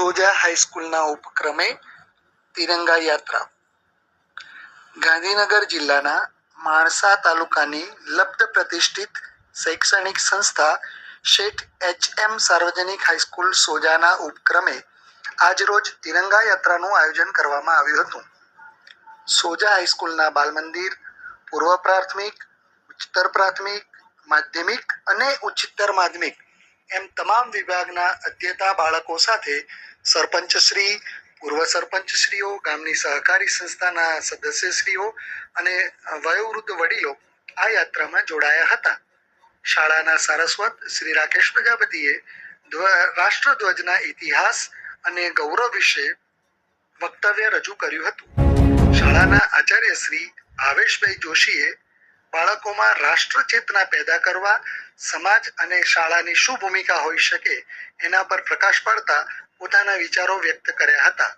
સોજા હાઈસ્કૂલના ઉપક્રમે તિરંગા યાત્રા ગાંધીનગર જિલ્લાના માણસા તાલુકાની લબ્ધ પ્રતિષ્ઠિત શૈક્ષણિક સંસ્થા શેઠ એચ.એમ. સાર્વજનિક હાઈસ્કૂલ સોજાના ઉપક્રમે આજરોજ તિરંગા યાત્રાનું આયોજન કરવામાં આવ્યું હતું. સોજા હાઈસ્કૂલના બાલ મંદિર, પૂર્વ પ્રાથમિક, ઉચ્ચતર પ્રાથમિક, માધ્યમિક અને ઉચ્ચતર માધ્યમિક એમ તમામ વિભાગના અધ્યતા બાળકો સાથે સરપંચશ્રી, પૂર્વ સરપંચશ્રીઓ, ગામની સહકારી સંસ્થાના સદસ્યશ્રીઓ અને વયોવૃદ્ધ વડીલો આ યાત્રામાં જોડાયા હતા. શાળાના સારસ્વત શ્રી રાકેશ પ્રજાપતિએ રાષ્ટ્રધ્વજના ઇતિહાસ અને ગૌરવ વિશે વક્તવ્ય રજૂ કર્યું હતું. શાળાના આચાર્ય શ્રી ભાવેશભાઈ જોશીએ બાળકોમાં રાષ્ટ્ર ચેતના પેદા કરવા, સમાજ અને શાળાની શું ભૂમિકા હોઈ શકે એના પર પ્રકાશ પાડતા પોતાના વિચારો વ્યક્ત કર્યા હતા.